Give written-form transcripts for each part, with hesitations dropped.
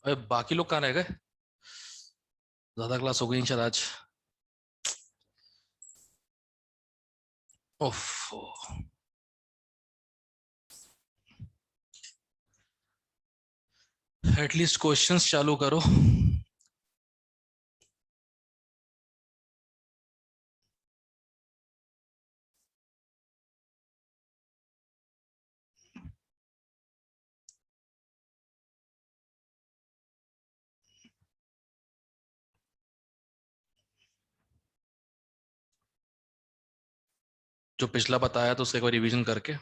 अरे बाकी लोग कहाँ रह गए? ज्यादा क्लास हो गई शायद आज। उफ। एटलीस्ट क्वेश्चंस चालू करो। जो पिछला बताया तो उसका एक बार रिवीजन करके।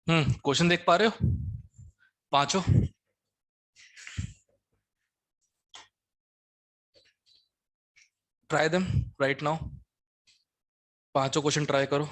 क्वेश्चन देख पा रहे हो? पांचों। Try them right now. पांचों क्वेश्चन ट्राई करो।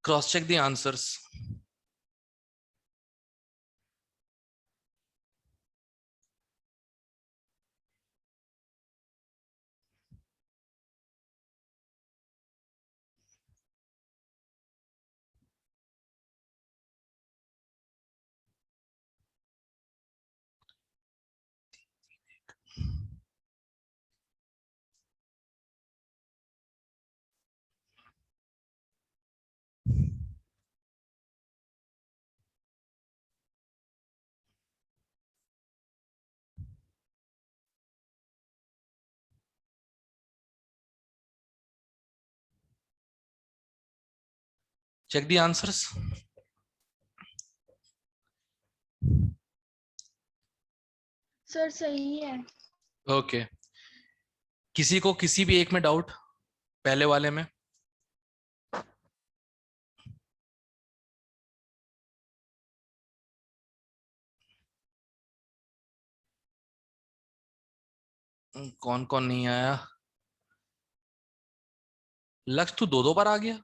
Cross check the answers. Check the answers. Sir सही है। ओके। किसी को किसी भी एक में डाउट? पहले वाले में। कौन कौन नहीं आया? लक्ष्य तू दो दो बार आ गया।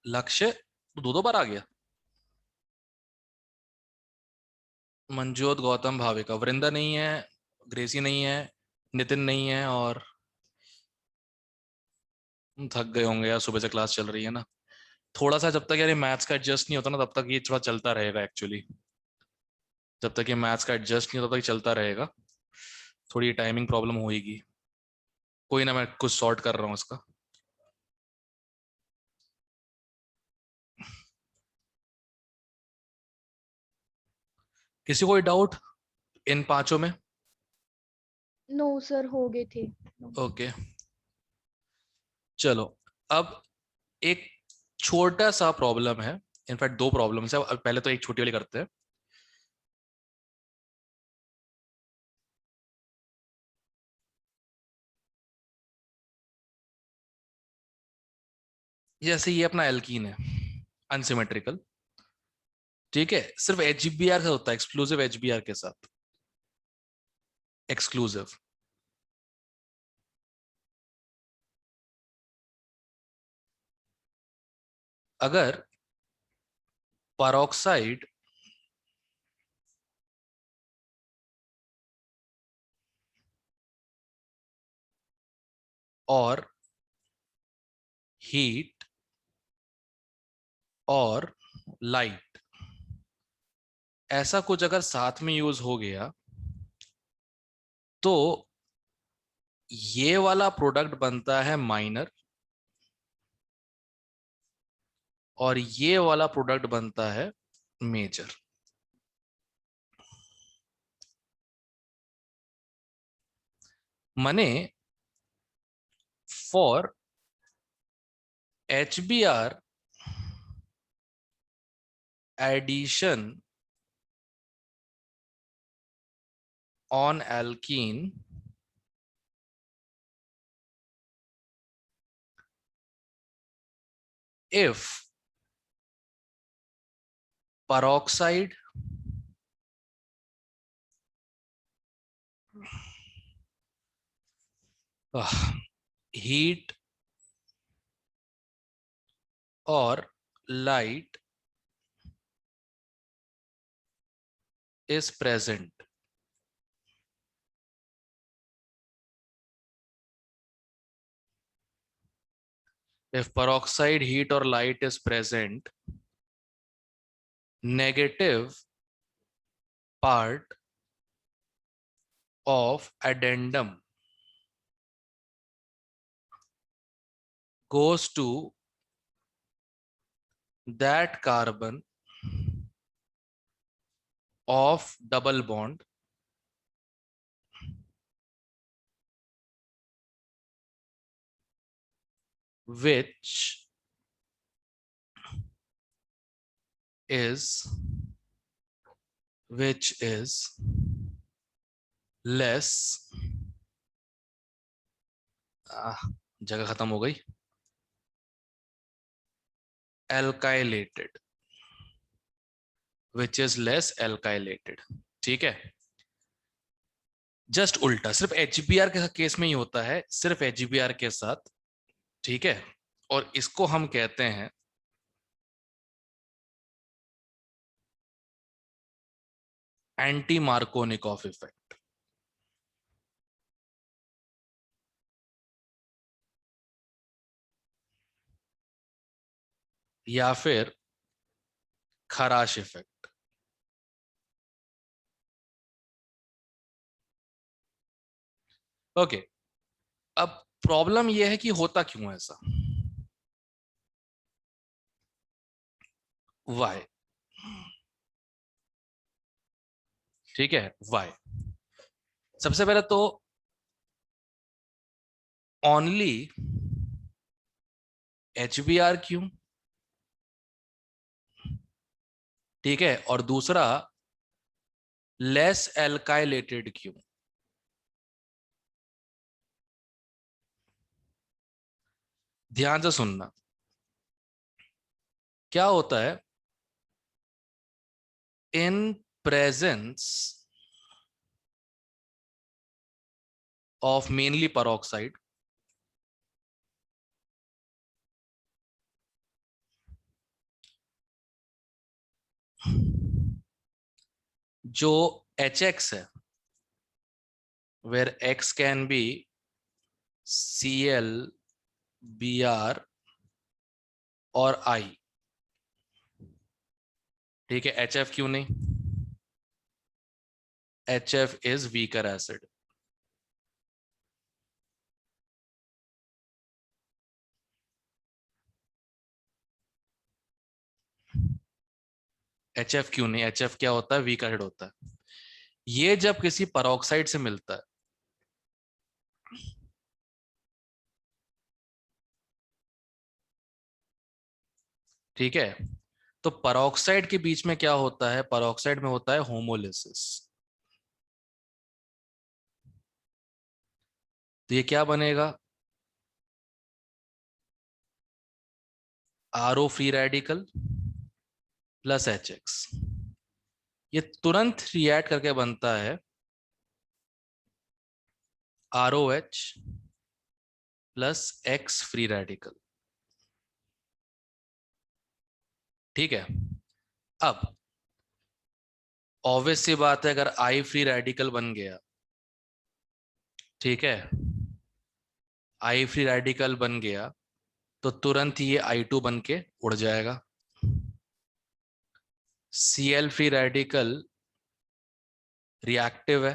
लक्ष्य तू दो दो बार आ गया। मंजोत, गौतम, भाविका, वृंदा नहीं है, ग्रेसी नहीं है, नितिन नहीं है, और थक गए होंगे यार, सुबह से क्लास चल रही है ना। थोड़ा सा जब तक यार ये मैथ्स का एडजस्ट नहीं होता ना, तब तक ये थोड़ा चलता रहेगा एक्चुअली। जब तक ये मैथ्स का एडजस्ट नहीं होता, तब तक चलता रहेगा। थोड़ी टाइमिंग प्रॉब्लम होगी। कोई ना, मैं कुछ सॉर्ट कर रहा हूँ इसका। किसी कोई डाउट इन पांचों में? नो सर, हो गए थे। No. ओके, चलो। अब एक छोटा सा प्रॉब्लम है। इनफैक्ट दो प्रॉब्लम्स है। अब पहले तो एक छोटी वाली करते हैं। जैसे ये अपना एल्कीन है, अनसिमेट्रिकल। ठीक है, सिर्फ एचबीआर का होता है, एक्सक्लूसिव एचबीआर के साथ, एक्सक्लूसिव। अगर परऑक्साइड और हीट और लाइट ऐसा कुछ अगर साथ में यूज हो गया, तो ये वाला प्रोडक्ट बनता है माइनर, और ये वाला प्रोडक्ट बनता है मेजर। मने for HBr addition on alkene, if peroxide heat or light is present, if peroxide heat or light is present, negative part of addendum goes to that carbon of double bond which is less, जगह खत्म हो गई, alkylated, which is less alkylated। ठीक है, just उल्टा, सिर्फ HBR के case में ही होता है, सिर्फ एचबीआर के साथ। ठीक है, और इसको हम कहते हैं एंटी मार्कोनिकॉफ इफेक्ट, या फिर खराश इफेक्ट। ओके, अब प्रॉब्लम यह है कि होता क्यों है ऐसा, वाई। ठीक है, वाई। सबसे पहले तो ओनली एचबीआर क्यों, ठीक है, और दूसरा लेस एल्काइलेटेड क्यों। ध्यान से सुनना, क्या होता है in presence of mainly peroxide, जो HX है, where X can be Cl B R और आई, ठीक है। एच एफ क्यों नहीं? H F is weaker acid. H F क्यों नहीं? एच एफ क्या होता है? वीक एसिड होता है। ये जब किसी परऑक्साइड से मिलता है, ठीक है, तो परऑक्साइड के बीच में क्या होता है? परऑक्साइड में होता है होमोलिसिस। तो ये क्या बनेगा? R O free radical plus H X. ये तुरंत रिएक्ट करके बनता है R O H plus X free radical, ठीक है। अब ऑब्वियस सी बात है, अगर आई फ्री रेडिकल बन गया, ठीक है, आई फ्री रेडिकल बन गया, तो तुरंत ही ये I2 बन के उड़ जाएगा। Cl फ्री रेडिकल रिएक्टिव है,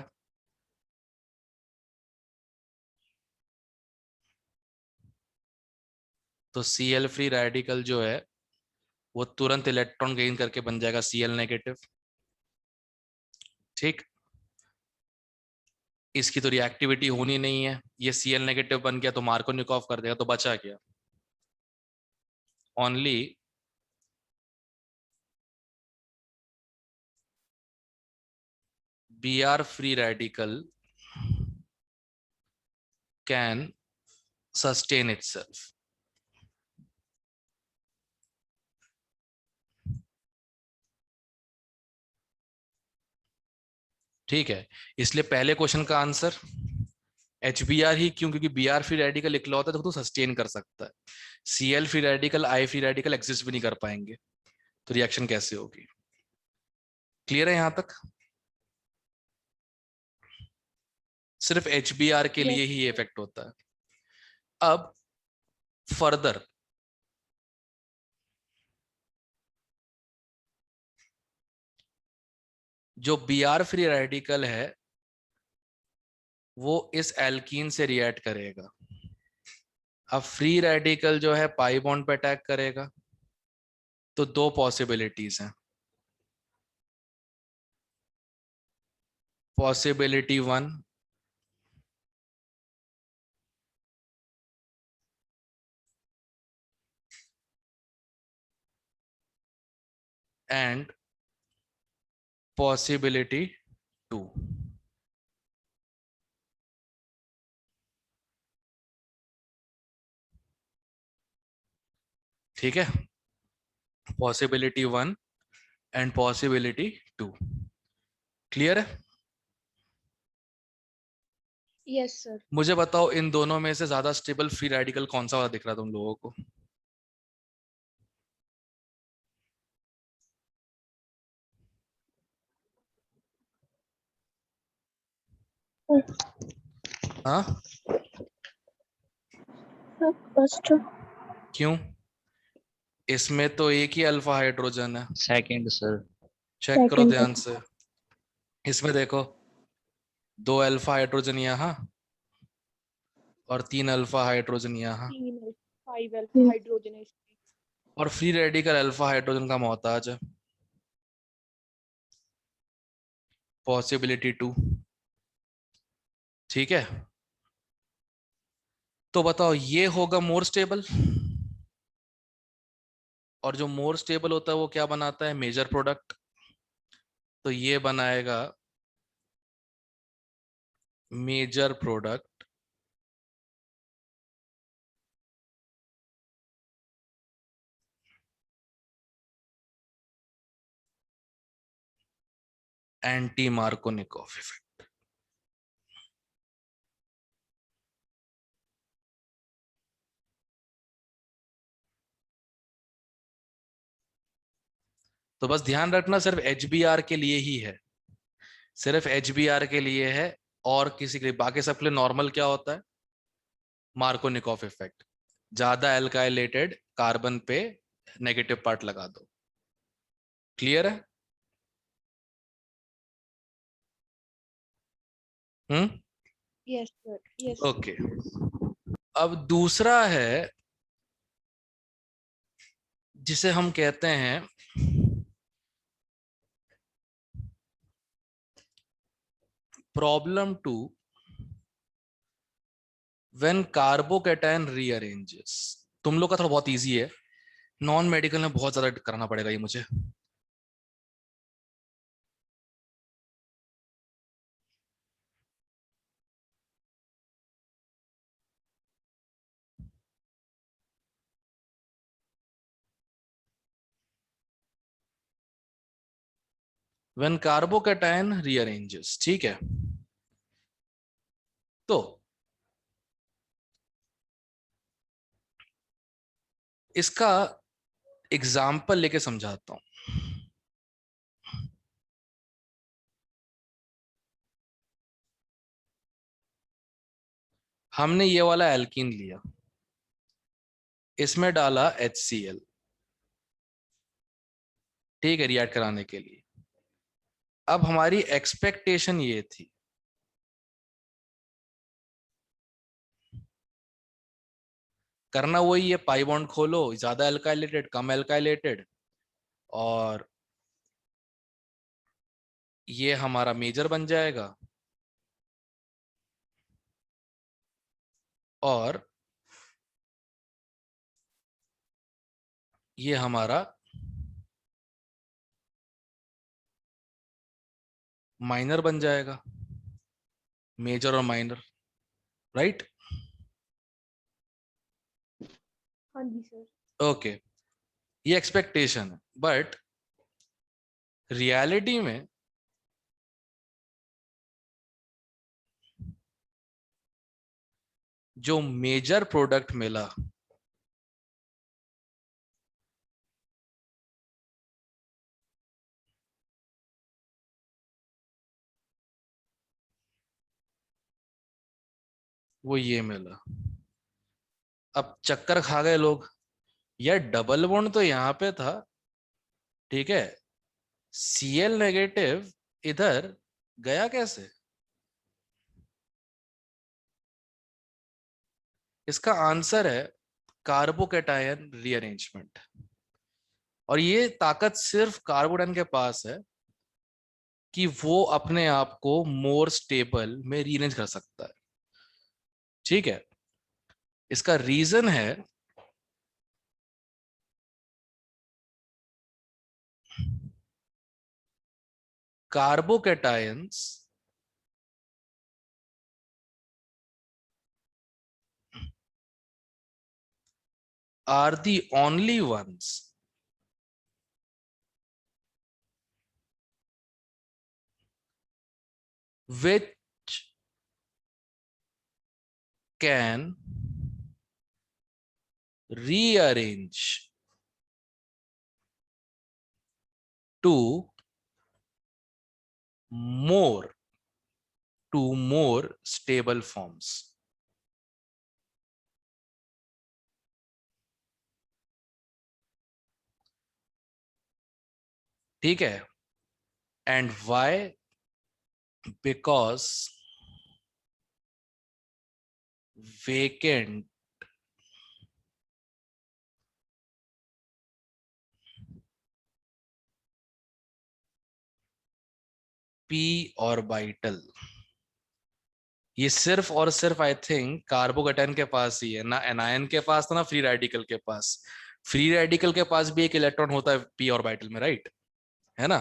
तो Cl फ्री रेडिकल जो है वो तुरंत इलेक्ट्रॉन गेन करके बन जाएगा Cl नेगेटिव, ठीक। इसकी तो रिएक्टिविटी होनी नहीं है, ये Cl नेगेटिव बन गया तो मार्कोनिकॉफ कर देगा, तो बचा क्या? Only Br free radical can sustain itself, ठीक है। इसलिए पहले क्वेश्चन का आंसर एच बी आर ही क्यों? क्योंकि बी आर फ्री रेडिकल इकलौता है तो सस्टेन कर सकता है। सी एल फ्री रेडिकल, आई फ्री रेडिकल एग्जिस्ट भी नहीं कर पाएंगे, तो रिएक्शन कैसे होगी? क्लियर है यहां तक? सिर्फ एच बी आर के लिए यस ही इफेक्ट होता है। अब फर्दर जो बी आर फ्री रेडिकल है वो इस एल्कीन से रिएक्ट करेगा। अब फ्री रेडिकल जो है पाई बॉन्ड पे अटैक करेगा, तो दो पॉसिबिलिटीज हैं। Possibility one, and possibility two, ठीक है। Possibility one and possibility two, clear है? Yes sir. मुझे बताओ इन दोनों में से ज्यादा स्टेबल फ्री रेडिकल कौन सा वाला दिख रहा है तुम लोगों को? हाँ, फर्स्ट। क्यों? इसमें तो एक ही अल्फा हाइड्रोजन है। Second sir. चेक करो ध्यान से, इसमें देखो, दो अल्फा हाइड्रोजन यहाँ और तीन अल्फा हाइड्रोजन यहाँ, 5 अल्फा हाइड्रोजन है इसमें। और फ्री रेडिकल अल्फा हाइड्रोजन का मोहताज है। पॉसिबिलिटी टू, ठीक है। तो बताओ ये होगा मोर स्टेबल, और जो मोर स्टेबल होता है वो क्या बनाता है? Major product. तो ये बनाएगा major product anti Markovnikov effect. तो बस ध्यान रखना सिर्फ HBr के लिए ही है, सिर्फ HBr के लिए है, और किसी के लिए, बाकी सब के लिए नॉर्मल क्या होता है? Markovnikov effect. ज्यादा एल्काइलेटेड कार्बन पे नेगेटिव पार्ट लगा दो। क्लियर है? Hmm. Yes sir, yes okay. Sir. अब दूसरा है जिसे हम कहते हैं problem two when carbocation rearranges. तुम लोग का थोड़ा बहुत इजी है, नॉन मेडिकल में बहुत ज्यादा करना पड़ेगा ये मुझे। व्हेन कार्बोकेटायन रीअरेंजेस, ठीक है। तो इसका एग्जाम्पल लेके समझाता हूं। हमने ये वाला एल्कीन लिया, इसमें डाला HCl, ठीक है, रिएक्ट कराने के लिए। अब हमारी एक्सपेक्टेशन ये थी करना वही है, पाई बॉन्ड खोलो, ज्यादा एल्काइलेटेड कम एल्काइलेटेड, और ये हमारा मेजर बन जाएगा, और ये हमारा माइनर बन जाएगा, मेजर और माइनर, राइट? हाँ जी सर। ओके, ये एक्सपेक्टेशन है, बट रियलिटी में जो मेजर प्रोडक्ट मिला वो ये मिला। अब चक्कर खा गए लोग, यार डबल बॉन्ड तो यहां पे था, ठीक है, Cl नेगेटिव इधर गया कैसे? इसका आंसर है कार्बोकेटायन रीअरेंजमेंट। और ये ताकत सिर्फ कार्बोडेन के पास है कि वो अपने आप को मोर स्टेबल में रीअरेंज कर सकता है, ठीक है। इसका रीजन है कार्बोकेटायंस are the only ones which can rearrange to more more stable forms, ठीक है। And why? Because vacant p orbital, ये सिर्फ और सिर्फ आई थिंक कार्बोकेटायन के पास ही है, ना एनायन के पास था ना फ्री रेडिकल के पास। फ्री रेडिकल के पास भी एक इलेक्ट्रॉन होता है p ऑर्बिटल में, राइट, है ना?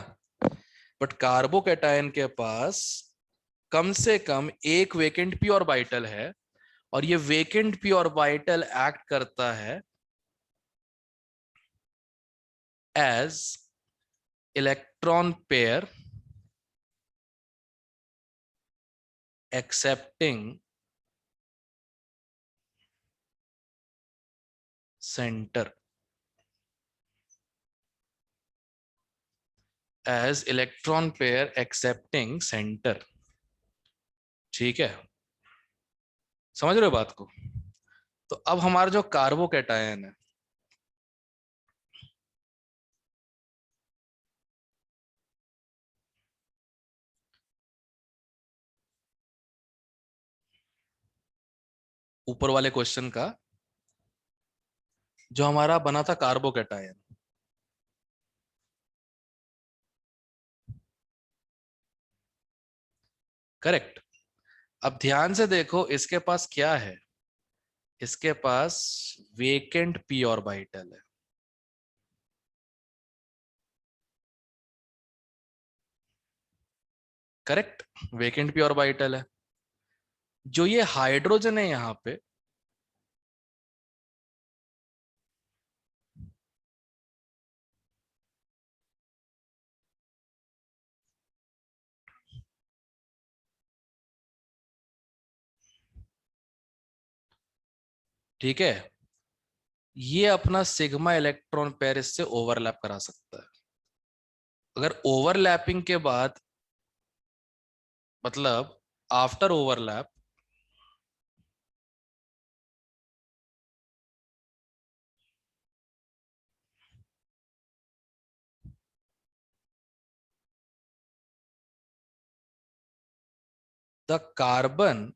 बट कार्बोकेटायन के पास कम से कम एक वेकेंट p ऑर्बिटल है, और ये वेकेंट p ऑर्बिटल एक्ट करता है as electron pair accepting centre, as electron pair accepting centre, ठीक है। समझ रहे हो बात को? तो अब हमारा जो कार्बोकैटायन है, ऊपर वाले क्वेश्चन का जो हमारा बना था कार्बोकैटायन, करेक्ट। अब ध्यान से देखो इसके पास क्या है, इसके पास वेकेंट पी ऑर्बिटल है। करेक्ट, वेकेंट पी ऑर्बिटल है। जो ये हाइड्रोजन है यहां पे, ठीक है, ये अपना सिग्मा इलेक्ट्रॉन पेयर इससे ओवरलैप करा सकता है। अगर ओवरलैपिंग के बाद, मतलब after overlap, the carbon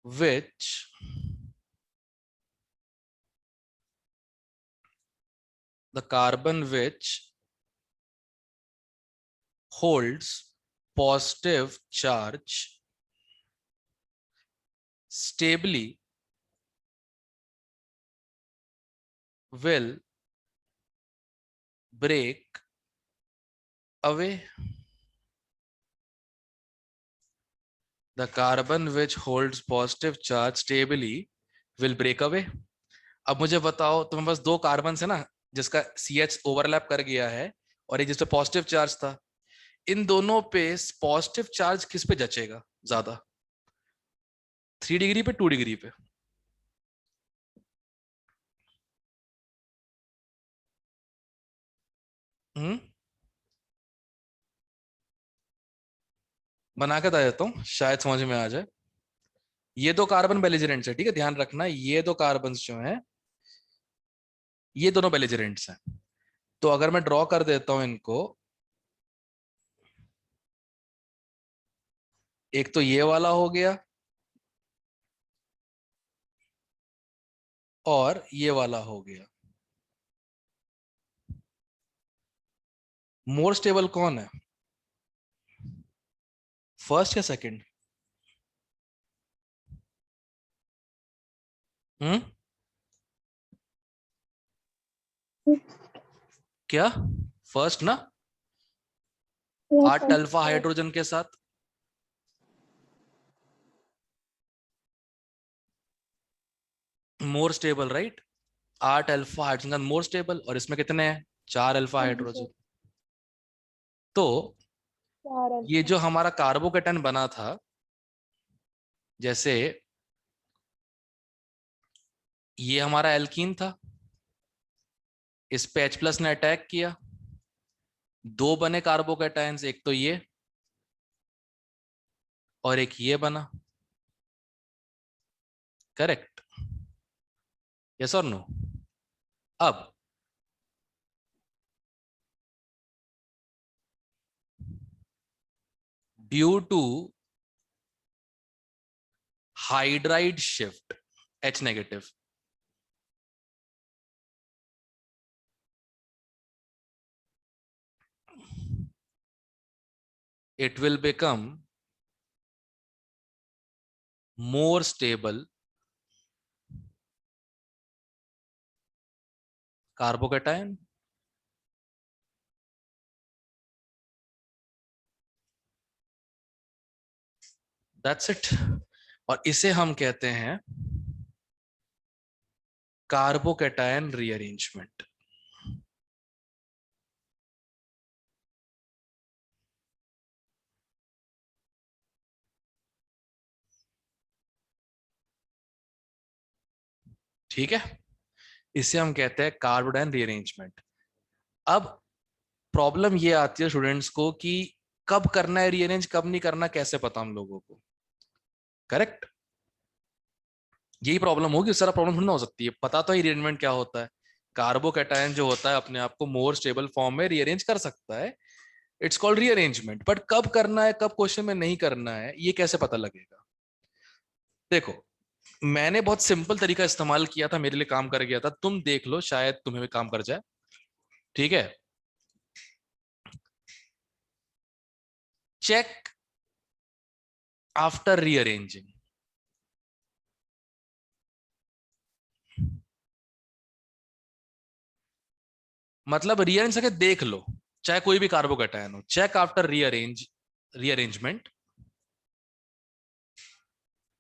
which the carbon which holds positive charge stably will break away. The carbon which holds positive charge stably will break away. अब मुझे बताओ, तुम्हारे पास दो कार्बन है ना, जिसका CH ओवरलैप कर गया है और एक जिस पे पॉजिटिव चार्ज था, इन दोनों पे पॉजिटिव चार्ज किस पे जचेगा ज्यादा, 3 डिग्री पे 2 डिग्री पे? हम्म, बना के बता देता हूँ, शायद समझ में आ जाए। ये दो कार्बन बेलिजरेंट्स है, ठीक है, ध्यान रखना, ये दो कार्बन जो हैं, ये दोनों बेलिजरेंट्स हैं। तो अगर मैं ड्रॉ कर देता हूं इनको, एक तो ये वाला हो गया और ये वाला हो गया। मोर स्टेबल कौन है, फर्स्ट या सेकंड? हम्म, क्या फर्स्ट ना, 8 अल्फा हाइड्रोजन के साथ। More stable, right, 8 alpha hydrogen का मोर स्टेबल, और इसमें कितने हैं, 4 अल्फा हाँ जी सर। हाइड्रोजन। तो 4 ये अल्फा। जो हमारा कार्बोकेटन बना था, जैसे ये हमारा एल्कीन था, इस पे H+ ने अटैक किया, दो बने कार्बोकेटायंस, एक तो ये और एक ये बना। करेक्ट, यस और नो? अब due two hydride shift, H-, it will become more stable carbocation. That's it. और इसे हम कहते हैं कार्बोकेटायन रीअरेंजमेंट। ठीक है, इसे हम कहते हैं कार्बोकेटायन रीअरेंजमेंट। अब प्रॉब्लम ये आती है स्टूडेंट्स को कि कब करना है रीअरेंज, कब नहीं करना, कैसे पता हम लोगों को? करेक्ट, यही प्रॉब्लम होगी, उस तरह प्रॉब्लम थोड़ी ना हो सकती है। पता तो है रीअरेंजमेंट क्या होता है, कार्बोकैटायन जो होता है अपने आप को मोर स्टेबल फॉर्म में रीअरेंज कर सकता है, इट्स कॉल्ड रीअरेंजमेंट। बट कब करना है, कब क्वेश्चन में नहीं करना है, ये कैसे पता लगेगा? देखो, मैंने बहुत सिंपल तरीका इस्तेमाल किया था, मेरे लिए काम कर गया था, तुम देख लो शायद तुम्हें भी काम कर जाए। ठीक है, चेक आफ्टर रीअरेंजिंग। मतलब रीअरेंज करके देख लो, चाहे कोई भी कार्बोकैटायन हो, चेक आफ्टर रीअरेंजमेंट।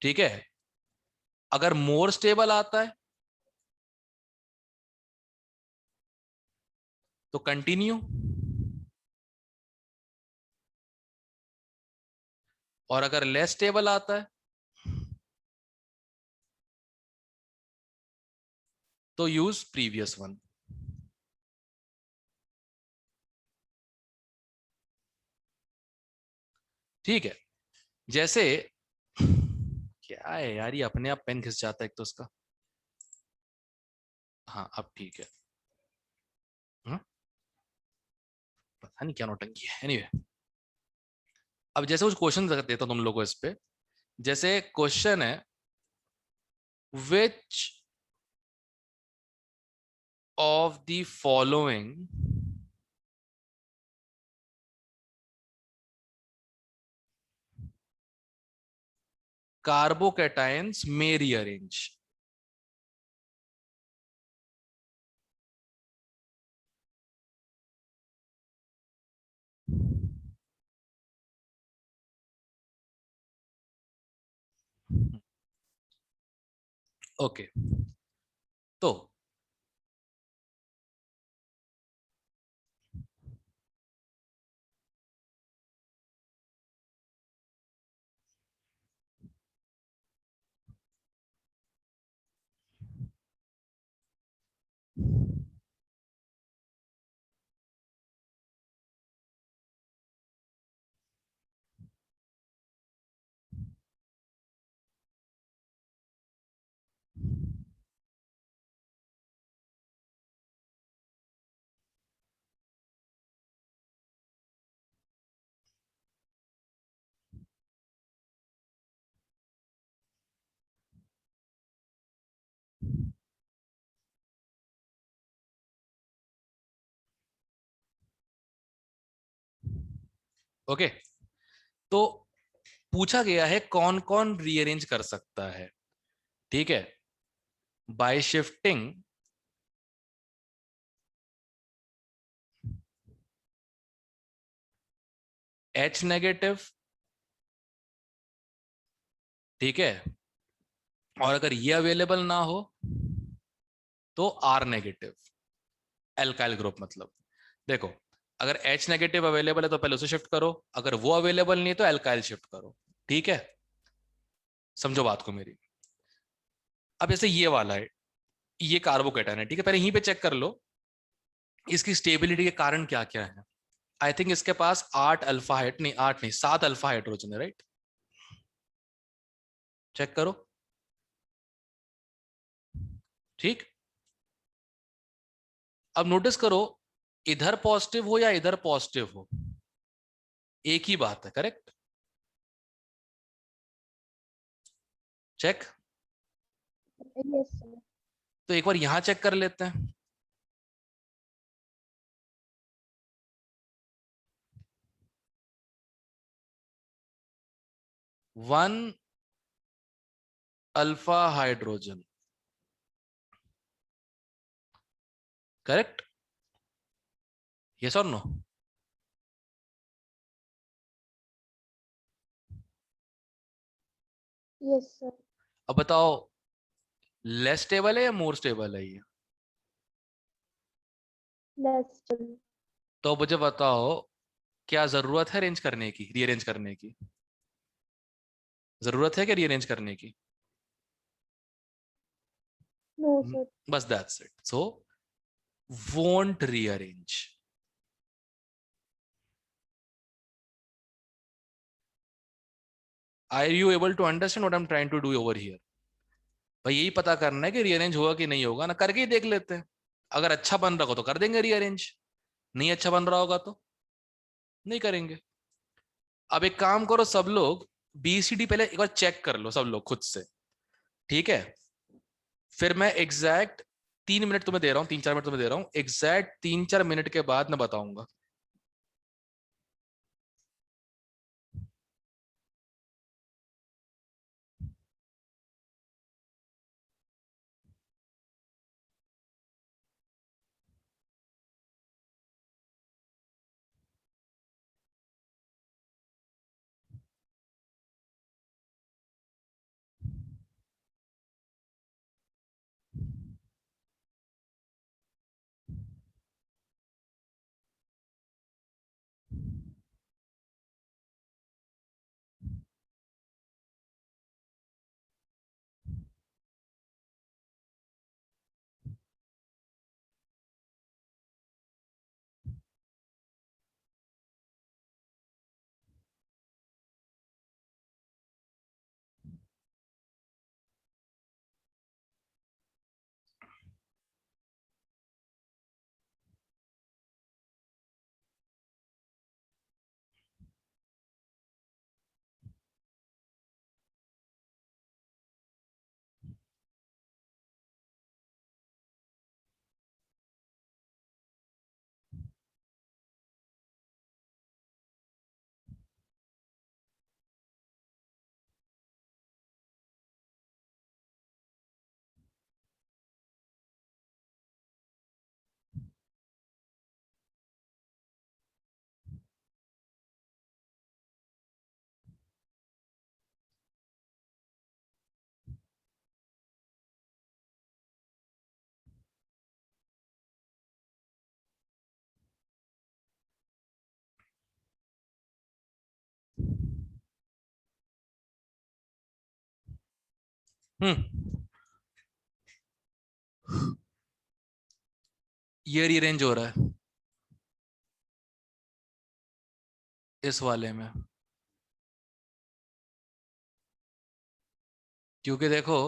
ठीक है, अगर मोर स्टेबल आता है तो कंटिन्यू, और अगर लेस स्टेबल आता है तो यूज प्रीवियस वन। ठीक है, जैसे क्या है यार, ये अपने आप पेन घिस जाता है एक तो उसका। हाँ अब ठीक है। हम्म, पता नहीं क्या नौटंकी है, एनीवे। अब जैसे कुछ क्वेश्चन देता हूं तुम लोगों को इस पे। जैसे क्वेश्चन है, which of the following carbocations में रीअरेंज। ओके, तो ओके, तो पूछा गया है कौन कौन रीअरेंज कर सकता है। ठीक है, बाय शिफ्टिंग H नेगेटिव। ठीक है, और अगर ये अवेलेबल ना हो तो R नेगेटिव, एल्काइल ग्रुप मतलब। देखो, अगर H नेगेटिव अवेलेबल है तो पहले उसे शिफ्ट करो, अगर वो अवेलेबल नहीं है तो एल्काइल शिफ्ट करो। ठीक है, समझो बात को मेरी। अब जैसे ये वाला है, ये कार्बोकैटायन है, ठीक है, पहले यहीं पे चेक कर लो इसकी स्टेबिलिटी के कारण क्या क्या है। आई थिंक इसके पास 8 अल्फा नहीं, 8 नहीं, 7 अल्फा हाइड्रोजन है, राइट? चेक करो। ठीक, अब नोटिस करो, इधर पॉजिटिव हो या इधर पॉजिटिव हो, एक ही बात है, करेक्ट? चेक। Yes sir. तो एक बार यहां चेक कर लेते हैं। 1 अल्फा हाइड्रोजन, करेक्ट? यस और नो? Yes sir. अब बताओ, लेस स्टेबल है या मोर स्टेबल है ये? लेस। तो मुझे बताओ, क्या जरूरत है अरेंज करने की, रीअरेंज करने की? जरूरत है क्या रीअरेंज करने की? No sir. बस that's it, so won't rearrange. Are you able to understand what I am trying to do over here? भाई यही पता करना है कि रीअरेंज होगा कि नहीं होगा ना, करके ही देख लेते हैं। अगर अच्छा बन रहा हो तो कर देंगे रीअरेंज, नहीं अच्छा बन रहा होगा तो नहीं करेंगे। अब एक काम करो सब लोग, बीसीडी पहले एक बार चेक कर लो सब लोग खुद से, ठीक है? फिर मैं एग्जैक्ट 3 मिनट तुम्हें दे रहा हूँ, 3-4 मिनट तुम्हें दे रहा हूँ, एग्जैक्ट 3-4 मिनट के बाद मैं बताऊंगा। हम्म, ये रीअरेंज हो रहा है इस वाले में, क्योंकि देखो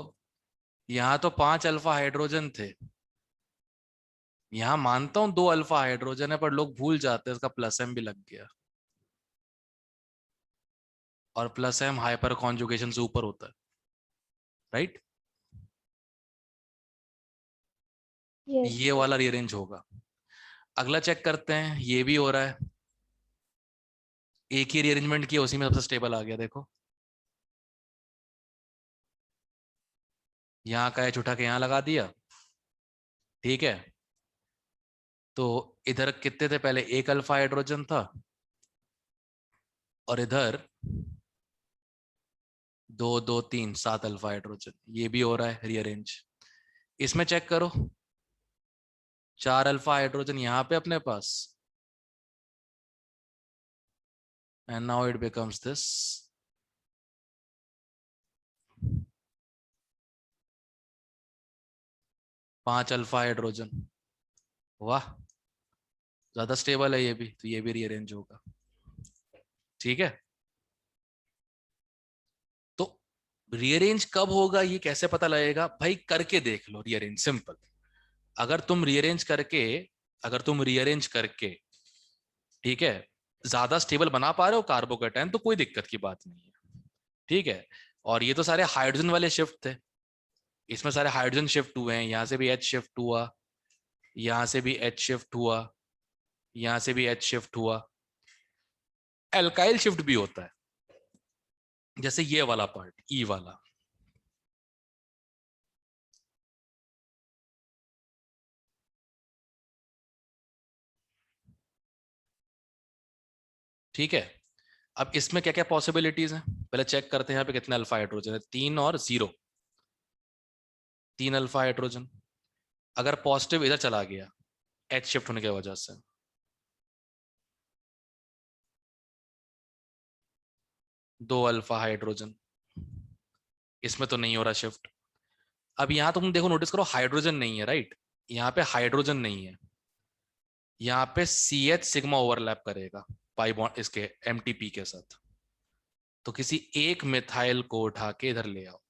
यहाँ तो 5 अल्फा हाइड्रोजन थे, यहाँ मानता हूं 2 अल्फा हाइड्रोजन है, पर लोग भूल जाते हैं इसका प्लस एम भी लग गया, और प्लस एम हाइपर कॉन्जुगेशन से ऊपर होता है, राइट? यस। ये वाला रीअरेंज होगा। अगला चेक करते हैं, ये भी हो रहा है, एक ही रीअरेंजमेंट किया उसी में सबसे स्टेबल आ गया, देखो यहाँ का एच उठा के यहाँ लगा दिया, ठीक है? तो इधर कितने थे पहले, 1 अल्फा हाइड्रोजन था, और इधर 2 2 3 7 अल्फा हाइड्रोजन, ये भी हो रहा है रीअरेंज। इसमें चेक करो, 4 अल्फा हाइड्रोजन यहाँ पे अपने पास, and now it becomes this 5 alpha hydrogen. वाह, ज्यादा स्टेबल है ये भी, तो ये भी रीअरेंज होगा, ठीक है? तो रीअरेंज कब होगा ये कैसे पता लगेगा भाई? करके देख लो रीअरेंज, सिंपल। अगर तुम रीअरेंज करके, अगर तुम रीअरेंज करके, ठीक है, ज्यादा स्टेबल बना पा रहे हो कार्बोकेटाइन, तो कोई दिक्कत की बात नहीं है, ठीक है? और ये तो सारे हाइड्रोजन वाले शिफ्ट थे, इसमें सारे हाइड्रोजन शिफ्ट हुए हैं, यहाँ से भी एच शिफ्ट हुआ, यहाँ से भी एच शिफ्ट हुआ, यहाँ से भी एच शिफ्ट हुआ, एल्काइल शिफ्ट भी होता है, जैसे ये वाला पार्ट ई वाला, ठीक है? अब इसमें क्या क्या पॉसिबिलिटीज हैं, पहले चेक करते हैं यहाँ पे कितने अल्फा हाइड्रोजन है, 3 और 0, 3 अल्फा हाइड्रोजन। अगर पॉजिटिव इधर चला गया एच शिफ्ट होने की वजह से, 2 अल्फा हाइड्रोजन, इसमें तो नहीं हो रहा शिफ्ट। अब यहाँ तो तुम देखो, नोटिस करो हाइड्रोजन नहीं है, राइट? यहाँ पे हाइड्रोजन नहीं है, यहाँ पे सी एच सिग्मा ओवरलैप करेगा पाई बॉन्ड इसके एमटीपी के साथ, तो किसी एक मिथाइल को उठा के इधर ले आओ।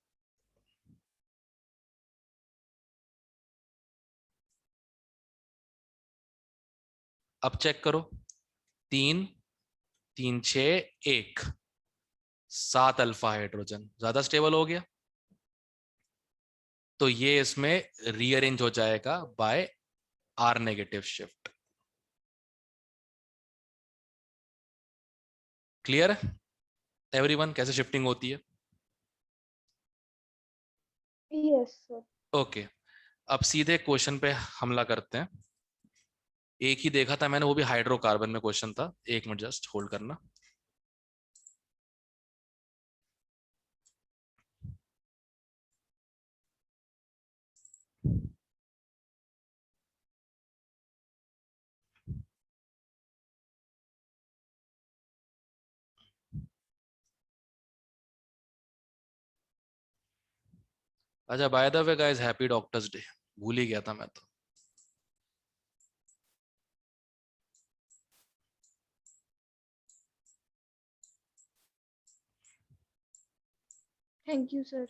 अब चेक करो, 3 3 6 1, 7 अल्फा हाइड्रोजन, ज्यादा स्टेबल हो गया। तो ये इसमें रीअरेंज हो जाएगा by R negative shift. Clear है एवरीवन कैसे शिफ्टिंग होती है? Yes sir. ओके, अब सीधे क्वेश्चन पे हमला करते हैं। एक ही देखा था मैंने, वो भी हाइड्रोकार्बन में क्वेश्चन था। एक मिनट जस्ट होल्ड करना। अच्छा, by the way guys, happy doctors day, भूल ही गया था मैं तो। Thank you sir.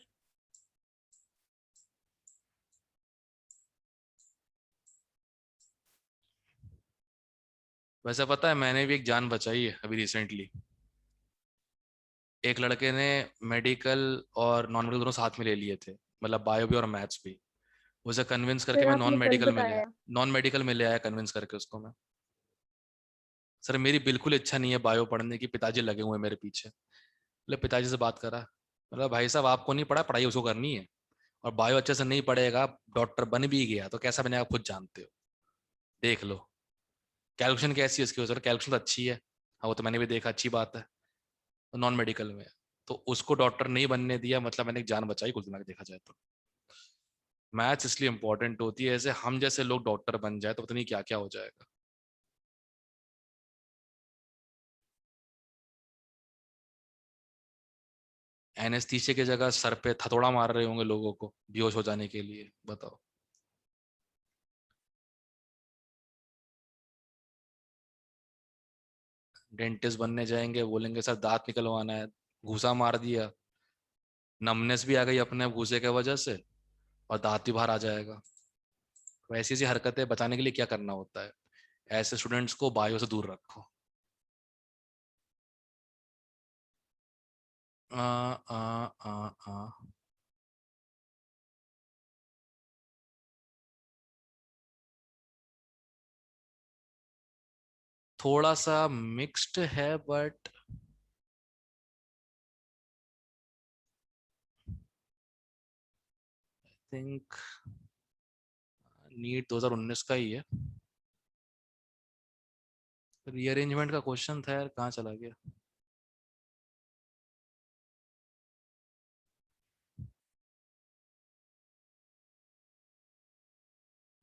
वैसे पता है, मैंने भी एक जान बचाई है अभी रिसेंटली। एक लड़के ने मेडिकल और नॉन मेडिकल दोनों साथ में ले लिए थे, मतलब बायो भी और मैथ्स भी। उसे कन्विंस करके फिर मैं आपने कल बताया। नॉन मेडिकल में ले आया, कन्विंस करके उसको मैं। सर मेरी बिल्कुल इच्छा नहीं है बायो पढ़ने की, पिताजी लगे हुए हैं मेरे पीछे। मतलब पिताजी से बात करा, मतलब भाई साहब आपको नहीं पढ़ा, पढ़ाई उसको करनी है। और बायो अच्छे से नहीं पढ़ेगा, डॉक्टर बन भी गया तो कैसा बनेगा खुद जानते हो, देख लो। कैलकुलेशन कैसी है उसकी? सर कैलकुलेशन तो अच्छी है। हाँ वो तो मैंने भी देखा, अच्छी बात है। नॉन मेडिकल में, तो उसको डॉक्टर नहीं बनने दिया, मतलब मैंने एक जान बचाई कुल मिला के देखा जाए तो। मैथ्स इसलिए इंपॉर्टेंट होती है, ऐसे हम जैसे लोग डॉक्टर बन जाए तो पता नहीं क्या क्या हो जाएगा। एनेस्थीसिया की जगह सर पे थतोड़ा मार रहे होंगे लोगों को बेहोश हो जाने के लिए, बताओ। डेंटिस्ट बनने जाएंगे, बोलेंगे सर दांत निकलवाना है, घूसा मार दिया, नमनेस भी आ गई अपने आप घूसे के वजह से, और दांत भी बाहर आ जाएगा। तो ऐसी ऐसी हरकतें बचाने के लिए क्या करना होता है? ऐसे स्टूडेंट्स को बायो से दूर रखो। आ, आ, आ, आ। थोड़ा सा मिक्स्ड है बट थिंक नीट 2019 का ही है। रीअरेंजमेंट का क्वेश्चन था यार, कहाँ चला गया?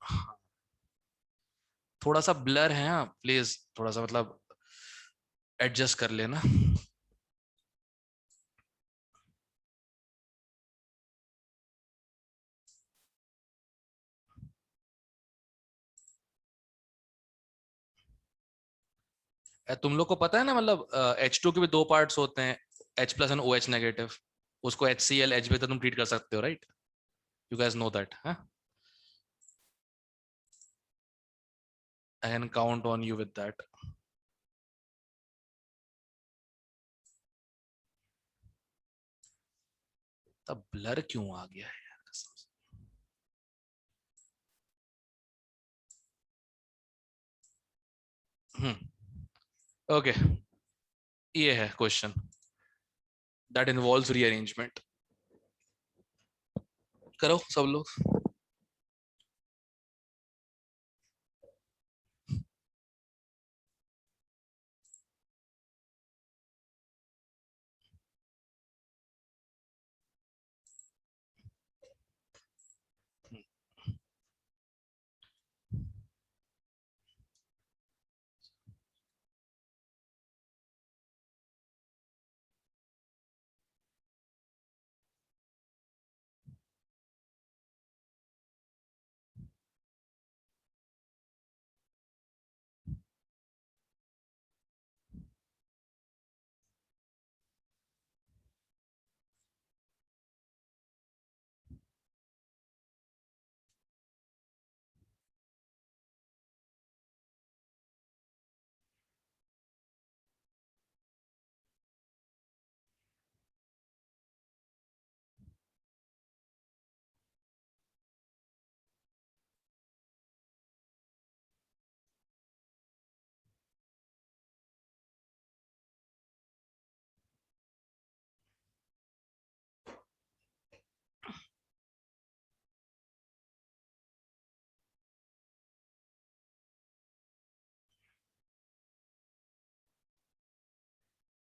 हाँ, थोड़ा सा ब्लर है, हाँ प्लीज थोड़ा सा मतलब एडजस्ट कर लेना। तुम लोग को पता है ना, मतलब H2 के भी दो पार्ट्स होते हैं, H plus and OH negative. उसको HCl H भी तो तुम ट्रीट कर सकते हो, right? You guys know that? हाँ, I can count on you with that. तब ब्लर क्यों आ गया है यार, कसम से। ओके, ये है क्वेश्चन दैट इन्वॉल्व्स रीअरेंजमेंट। करो सब लोग।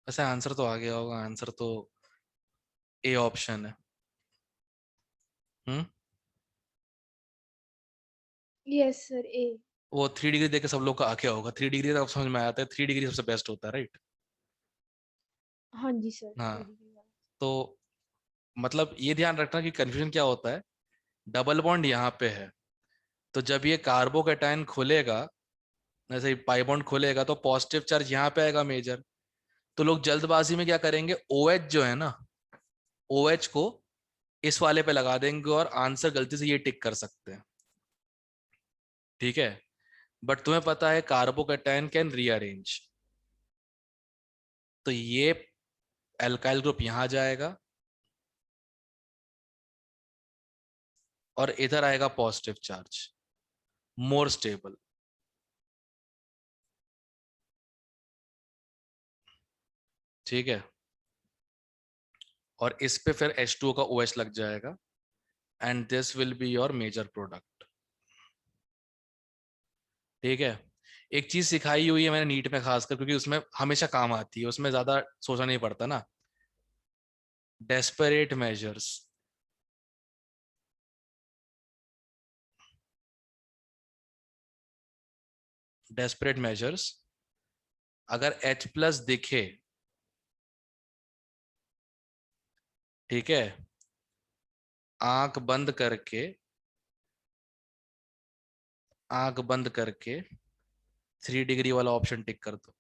वैसे आंसर तो आ गया होगा, आंसर तो ए ऑप्शन है। हम्म। यस सर, ए। वो 3 डिग्री देख के सब लोग का आ गया होगा, 3 डिग्री तक समझ में आता है, 3 डिग्री सबसे बेस्ट होता है, राइट। हाँ जी सर, हाँ। 3 डिग्री वाला। तो मतलब ये ध्यान रखना कि कंफ्यूजन क्या होता है, डबल बॉन्ड यहाँ पे है, तो जब ये कार्बोकेटायन खुलेगा, जैसे पाई बॉन्ड खुलेगा तो पॉजिटिव चार्ज यहाँ पे आएगा मेजर। तो लोग जल्दबाजी में क्या करेंगे, OH जो है ना, OH को इस वाले पे लगा देंगे और आंसर गलती से ये टिक कर सकते हैं, ठीक है। बट तुम्हें पता है कार्बोकेटायन कैन रीअरेंज, तो ये एल्काइल ग्रुप यहां जाएगा और इधर आएगा पॉजिटिव चार्ज, मोर स्टेबल, ठीक है। और इस पे फिर H2O का OH लग जाएगा and this will be your major product, ठीक है। एक चीज सिखाई हुई है मैंने नीट में खासकर, क्योंकि उसमें हमेशा काम आती है, उसमें ज्यादा सोचना नहीं पड़ता ना। डेस्परेट मेजर्स, डेस्परेट मेजर्स, अगर H+ दिखे, ठीक है, आंख बंद करके, आंख बंद करके 3 डिग्री वाला ऑप्शन टिक कर दो।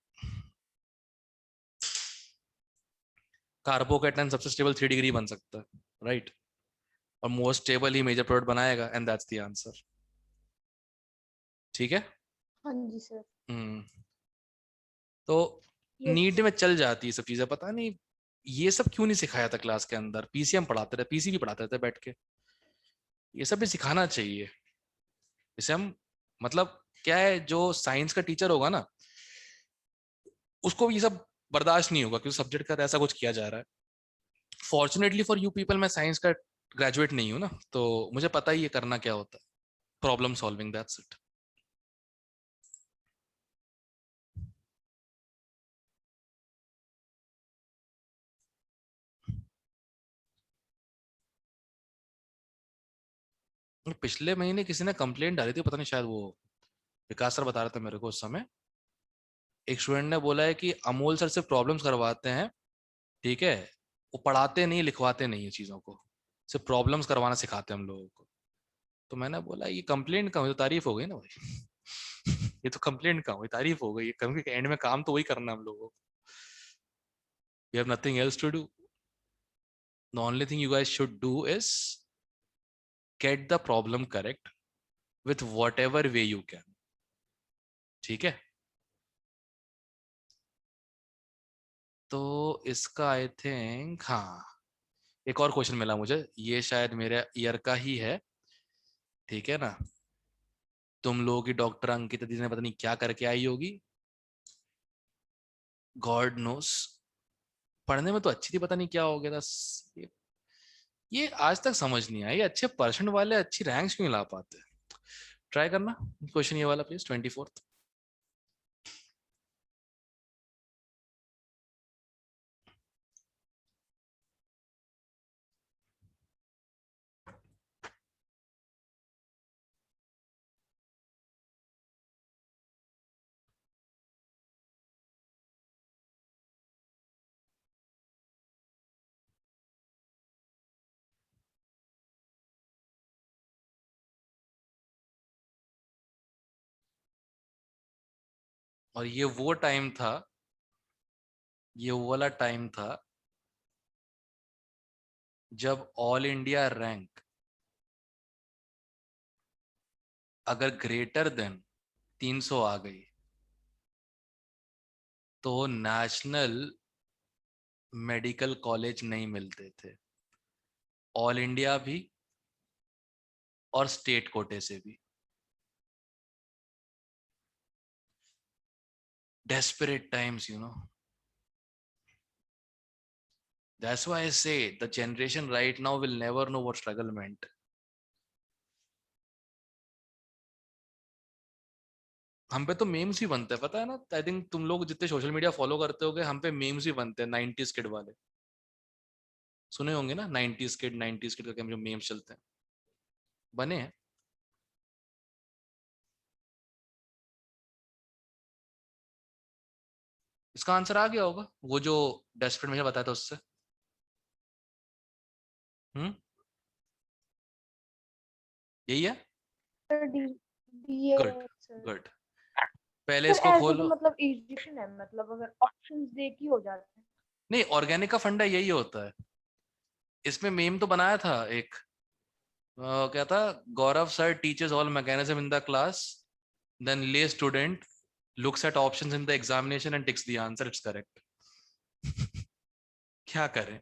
कार्बोकेटाइन सबसे स्टेबल 3 डिग्री बन सकता है, राइट। और मोस्ट स्टेबल ही मेजर प्रोडक्ट बनाएगा एंड दैट्स द आंसर, ठीक है। हाँ जी सर। हम्म। तो यस नीट सर। में चल जाती है सब चीजें, पता नहीं ये सब क्यों नहीं सिखाया था क्लास के अंदर, PCM पढ़ाते रहे, PC भी पढ़ाते रहते बैठ के, ये सब भी सिखाना चाहिए। इसे हम, मतलब क्या है, जो साइंस का टीचर होगा ना, उसको भी ये सब बर्दाश्त नहीं होगा, क्योंकि सब्जेक्ट का तो ऐसा कुछ किया जा रहा है। फॉर्चुनेटली फॉर यू पीपल, मैं साइंस का ग्रेजुएट नहीं हूँ ना, तो मुझे पता ही है करना क्या होता है, प्रॉब्लम सॉल्विंग, दैट्स इट। पिछले महीने किसी ने कंप्लेंट डाली थी, पता नहीं, शायद वो विकास सर बता रहे थे मेरे को उस समय। एक स्टूडेंट ने बोला है कि अमोल सर से प्रॉब्लम्स करवाते हैं, ठीक है, वो पढ़ाते नहीं लिखवाते नहीं है चीजों को, सिर्फ प्रॉब्लम्स करवाना सिखाते हैं हम लोगों को। तो मैंने बोला ये कंप्लेंट का हुई तो तारीफ हो गई ना भाई। ये तो कंप्लेंट का हुई, तारीफ हो गई, क्योंकि एंड में काम तो वही करना है हम लोगों को। We have nothing else to do, the only thing you guys should do is get the problem correct with whatever way you can, ठीक है। तो इसका आई थिंक, हाँ, एक और क्वेश्चन मिला मुझे, ये शायद मेरे ईयर का ही है, ठीक है ना। तुम लोगों की डॉक्टर अंकिता दीदी ने पता नहीं क्या करके आई होगी, गॉड नोस। पढ़ने में तो अच्छी थी, पता नहीं क्या हो गया था। ये आज तक समझ नहीं आई, अच्छे परसेंट वाले अच्छी रैंक्स क्यों नहीं ला पाते। ट्राई करना क्वेश्चन ये वाला प्लीज, 24th। और ये वो टाइम था, ये वो वाला टाइम था जब ऑल इंडिया रैंक अगर ग्रेटर देन 300 आ गई तो नेशनल मेडिकल कॉलेज नहीं मिलते थे, ऑल इंडिया भी और स्टेट कोटे से भी। Desperate times, you know. That's why I say the generation right now will never know what struggle meant. हम पे तो मेम्स ही बनते हैं, पता है ना। आई थिंक तुम लोग जितने सोशल मीडिया फॉलो करते होगे, हम पे मेम्स ही बनते हैं 90s किड वाले। सुने होंगे ना 90s किड करके जो मेम्स चलते हैं, बने हैं। इसका आंसर आ गया होगा, वो जो डेस्परेट मुझे बताया था उससे। हम्म, यही है। सर डी डी है गुड, सर। गुड। पहले सर इसको ऐसे तो खोलो। मतलब इजिप्शियन है, मतलब अगर ऑप्शंस दे के हो जाते हैं। नहीं, ऑर्गेनिक का फंडा यही होता है। इसमें मेम तो बनाया था एक, क्या था, Gaurav sir teachers all mechanism in the class, then ले student looks at options in the examination and ticks the answer, it's correct. क्या करें,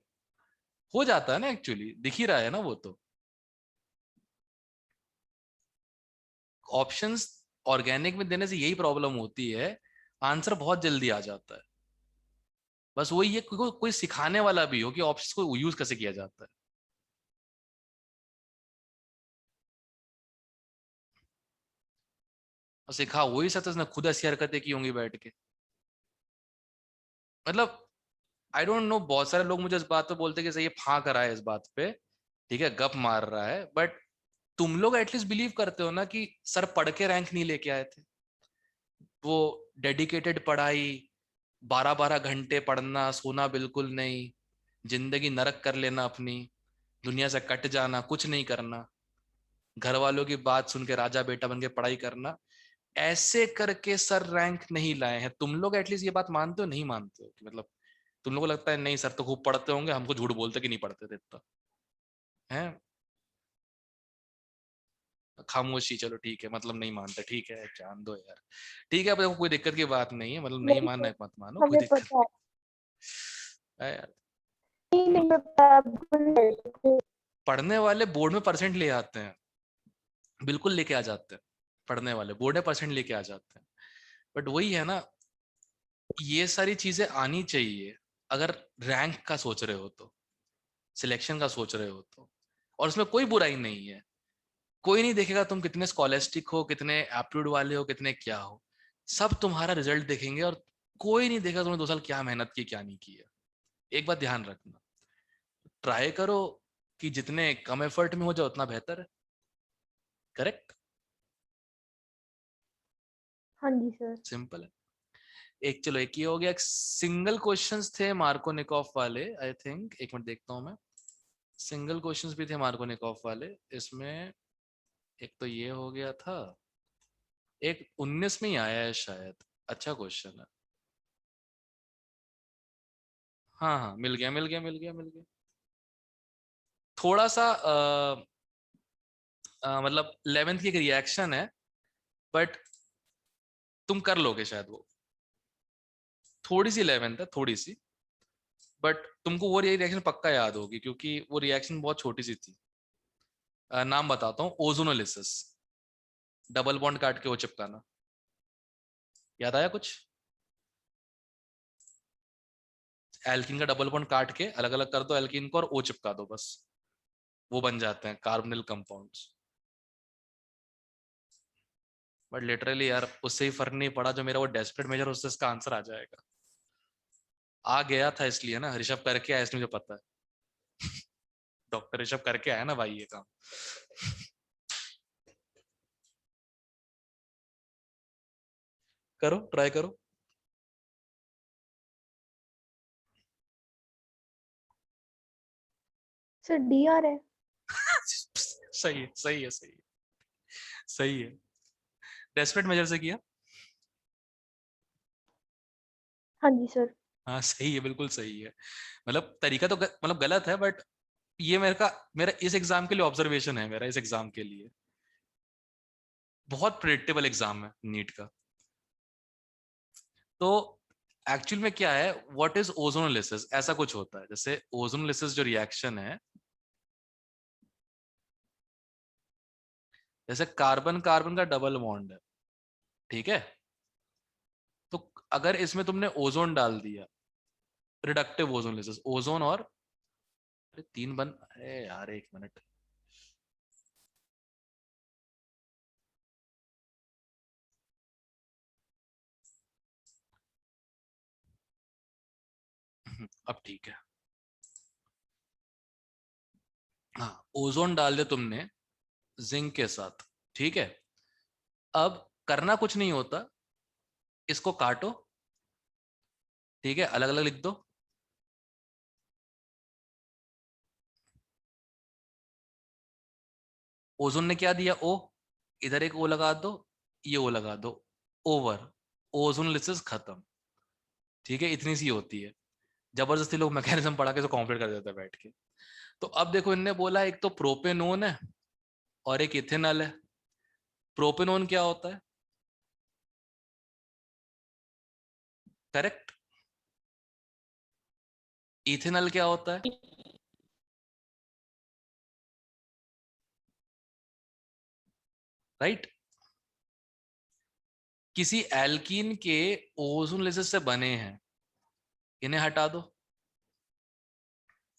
हो जाता है ना, एक्चुअली दिख ही रहा है ना वो तो। ऑप्शंस ऑर्गेनिक में देने से यही प्रॉब्लम होती है, आंसर बहुत जल्दी आ जाता है। बस वही है, कोई सिखाने वाला भी हो कि ऑप्शंस को यूज कैसे किया जाता है। और सिखा वही सकता है जिसने खुद ऐसी हरकतें की होंगी बैठ के। मतलब आई डोंट नो, बहुत सारे लोग मुझे इस बात पे बोलते हैं कि सही ये फांक रहा है इस बात पे, ठीक है, गप मार रहा है, बट तुम लोग एटलीस्ट बिलीव करते हो ना कि सर पढ़ के रैंक नहीं लेके आए थे। वो डेडिकेटेड पढ़ाई, 12 12 घंटे पढ़ना, सोना बिल्कुल नहीं, जिंदगी नरक कर लेना अपनी, दुनिया से कट जाना, कुछ नहीं करना, घर वालों की बात सुन के राजा बेटा बन के पढ़ाई करना, ऐसे करके सर रैंक नहीं लाए हैं। तुम लोग एटलीस्ट ये बात मानते हो, नहीं मानते हो कि मतलब तुम लोगों को लगता है नहीं सर तो खूब पढ़ते होंगे, हमको झूठ बोलते कि नहीं पढ़ते थे इतना, है। खामोशी, चलो ठीक है, मतलब नहीं मानते, ठीक है, जान दो यार। ठीक है, अब देखो कोई दिक्कत की बात नहीं है, मतलब नहीं नहीं मानना सर, है मत मानो, कोई हमें दिक्कत पता है। है यार। नहीं नहीं, मैं पता है, आप भूल गए थे। पढ़ने वाले बोर्ड में परसेंट ले आते हैं, बिल्कुल लेके आ जाते हैं। पढ़ने वाले बोर्ड में परसेंट लेके आ जाते हैं, बट वही है ना, ये सारी चीजें आनी चाहिए अगर रैंक का सोच रहे हो तो, सिलेक्शन का सोच रहे हो तो। और उसमें कोई बुराई नहीं है, कोई नहीं देखेगा तुम कितने स्कॉलेस्टिक हो, कितने एप्टीट्यूड वाले हो, कितने क्या हो। सब तुम्हारा रिजल्ट देखेंगे, और कोई नहीं देखेगा तुमने 2 साल क्या मेहनत की क्या नहीं की है। एक बात ध्यान रखना, ट्राई करो कि जितने कम एफर्ट में हो जाए उतना बेहतर है। करेक्ट, हाँ जी सर। सिंपल है। एक, चलो एक ये हो गया, एक सिंगल क्वेश्चंस थे मार्कोनिकॉफ वाले, आई थिंक, एक मिनट देखता हूँ मैं। सिंगल क्वेश्चंस भी थे मार्कोनिकॉफ वाले इसमें। एक तो ये हो गया था, एक 19 में ही आया है शायद, अच्छा क्वेश्चन है। हाँ हाँ, मिल गया मिल गया मिल गया मिल गया। थोड़ा सा मतलब 11th की एक रिएक्शन है, बट तुम कर लोगे शायद वो। थोड़ी सी 11th है, थोड़ी सी, बट तुमको वो रिएक्शन पक्का याद होगी क्योंकि वो रिएक्शन बहुत छोटी सी थी। नाम बताता हूँ, ओजोनोलिसिस, डबल बॉन्ड काट के वो चिपकाना। याद आया कुछ? एल्किन का डबल बॉन्ड काट के अलग अलग कर दो एल्किन को, और ओ चिपका दो बस, वो बन जाते हैं कार्बोनिल कंपाउंड्स। बट लिटरली यार उससे ही फर्क नहीं पड़ा, जो मेरा वो डेस्परेट मेजर, उससे इसका आंसर आ जाएगा। आ गया था इसलिए ना, ऋषभ करके आया इसलिए मुझे पता है। डॉक्टर ऋषभ करके आया ना भाई ये काम। करो, ट्राई करो। सर डी आ रहा है। सही है सही है सही है सही है। डेस्परेट मेजर से किया। हाँ जी सर। हाँ सही है, बिल्कुल सही है। मतलब तरीका तो मतलब गलत है, बट ये मेरा इस एग्जाम के लिए ऑब्जर्वेशन है, मेरा इस एग्जाम के लिए। बहुत प्रिडिक्टेबल एग्जाम है नीट का। तो एक्चुअल में क्या है, व्हाट इज ओजोनोलिसिस, ऐसा कुछ होता है जैसे ओजोनोलिसिस जो रिएक्शन है, जैसे कार्बन कार्बन का डबल बॉन्ड है, ठीक है। तो अगर इसमें तुमने ओजोन डाल दिया, रिडक्टिव ओजोनोलिसिस, ओजोन और, अरे तीन बन, अरे यार एक मिनट, अब ठीक है। हाँ, ओजोन डाल दिया तुमने जिंक के साथ, ठीक है। अब करना कुछ नहीं होता, इसको काटो, ठीक है, अलग अलग लिख दो। ओजोन ने क्या दिया, ओ, इधर एक ओ लगा दो, ये ओ लगा दो, ओवर, ओजोन लिसिस खत्म। ठीक है, इतनी सी होती है। जबरदस्ती लोग मैकेनिज्म पढ़ा के तो कॉम्प्लीट कर देते हैं बैठ के। तो अब देखो, इनने बोला एक तो प्रोपेनोन है और एक इथेनॉल है। प्रोपेनोन क्या होता है? करेक्ट। इथेनॉल क्या होता है? राइट। किसी एल्कीन के ओजोन लेसेस से बने हैं, इन्हें हटा दो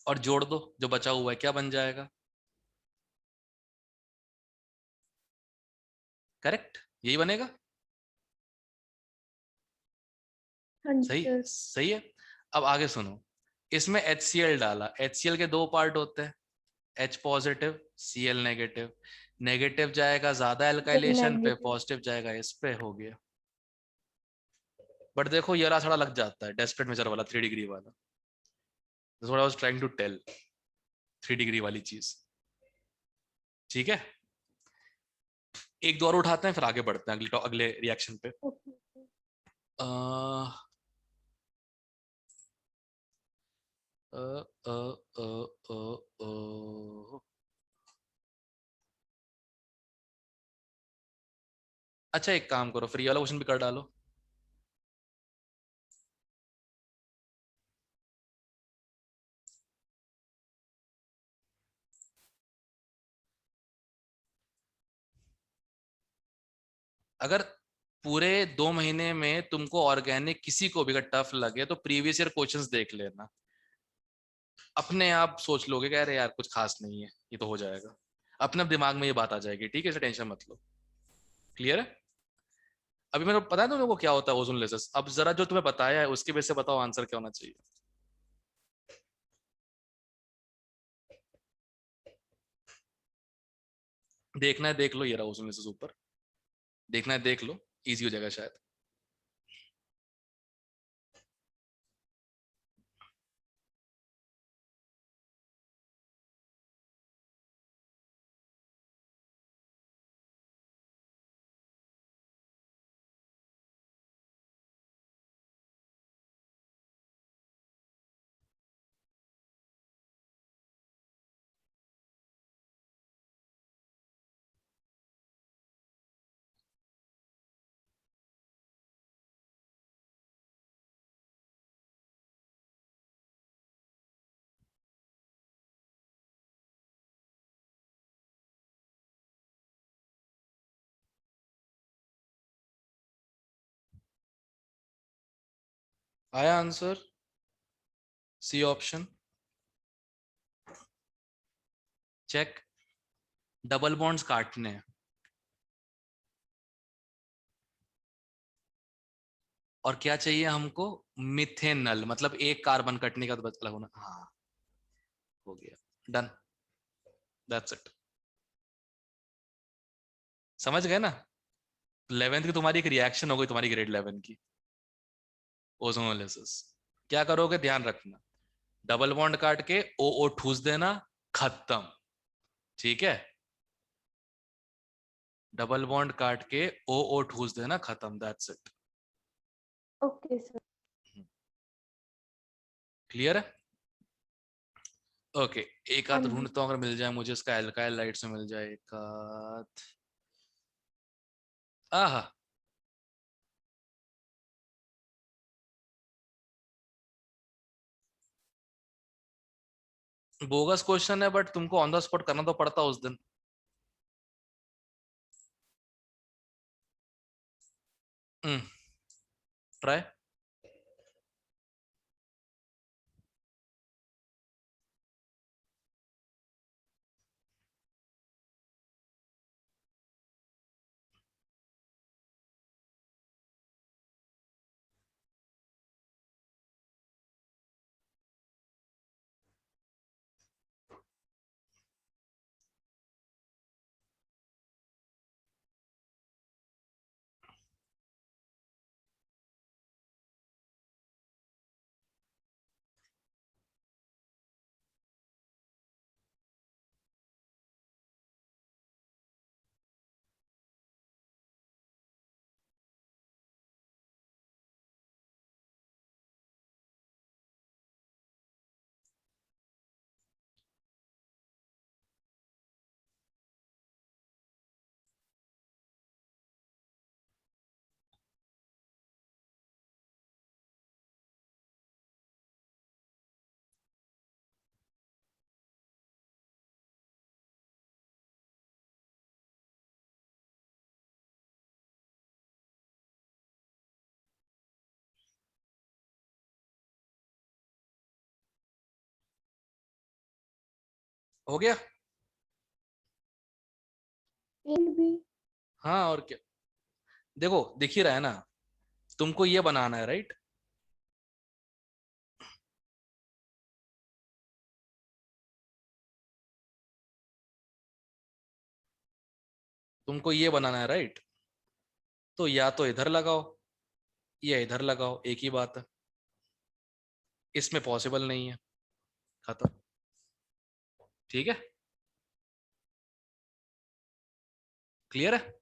और जोड़ दो, जो बचा हुआ है क्या बन जाएगा? करेक्ट, यही बनेगा। हाँ जी सही, सर। सही है। अब आगे सुनो, इसमें HCl डाला, HCl के दो पार्ट होते हैं, H positive, Cl negative. Negative जाएगा ज्यादा एल्काइलेशन पे, नेगेटिव। पॉजिटिव जाएगा इस पे, हो गया। बट देखो ये रासड़ा लग जाता है, डेस्परेट मेजर वाला, 3 डिग्री वाला। That's what I was trying to tell, 3 degree वाली चीज। ठीक है, एक दो और उठाते हैं फिर आगे बढ़ते हैं अगले अगले रिएक्शन पे। Okay sir. अ, अ, अ, अ, अ, अ, अच्छा एक काम करो, फ्री वाला क्वेश्चन भी कर डालो। अगर पूरे 2 महीने में तुमको ऑर्गेनिक किसी को भी अगर टफ लगे तो प्रीवियस ईयर क्वेश्चंस देख लेना, अपने आप सोच लोगे कि अरे यार कुछ खास नहीं है, ये तो हो जाएगा। अपने आप दिमाग में ये बात आ जाएगी, ठीक है, इसे टेंशन मत लो। क्लियर है? अभी मेरे को पता है तुम लोगों को क्या होता है ओजोन लेयर्स, अब जरा जो तुम्हें बताया है उसकी बेस से बताओ आंसर क्या होना चाहिए। देखना है देख लो, ये रहा ओजोन लेयर्स ऊपर, देखना है देख लो, इजी हो जाएगा शायद। आया answer, C option. Check, double bonds काटने हैं और क्या चाहिए हमको, मिथेनल, मतलब एक कार्बन कटने का तो अलग होना। हाँ, हो गया, डन, दैट्स इट। समझ गए ना? 11th की तुम्हारी एक रिएक्शन हो गई, तुम्हारी ग्रेड 11 की ओजोनोलिसिस। क्या करोगे ध्यान रखना, डबल बॉन्ड काट के ओ ओ ठूस देना, खत्म। ठीक है, डबल बॉन्ड काट के ओ ओ ठूस देना, खत्म, that's it. Okay sir. Clear है? ओके, एक हाँ आध जी। ढूंढता हूँ, अगर मिल जाए मुझे इसका एल्काइल लाइट से मिल जाए एक आध। आहा, बोगस क्वेश्चन है बट तुमको ऑन द स्पॉट करना तो पड़ता उस दिन। ट्राई। हो गया? ए भी। हाँ और क्या, देखो दिख ही रहा है ना, तुमको ये बनाना है राइट। तुमको ये बनाना है राइट, तो या तो इधर लगाओ या इधर लगाओ, एक ही बात है। इसमें पॉसिबल नहीं है, खत्म। ठीक है, क्लियर है?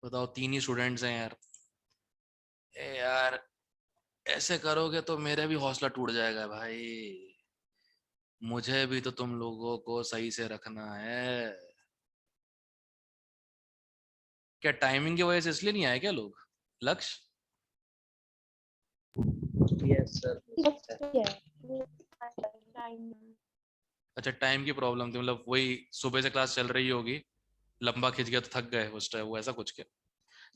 बताओ, तीन ही स्टूडेंट्स हैं यार। ए यार, ऐसे करोगे तो मेरा भी हौसला टूट जाएगा भाई। मुझे भी तो तुम लोगों को सही से रखना है। क्या टाइमिंग की वजह से इसलिए नहीं आए क्या लोग? लक्ष्य, यस सर। टाइम। अच्छा टाइम की प्रॉब्लम थी, मतलब वही सुबह से क्लास चल रही होगी, लंबा खिंच गया तो थक गए उस टाइम, वो ऐसा कुछ क्या?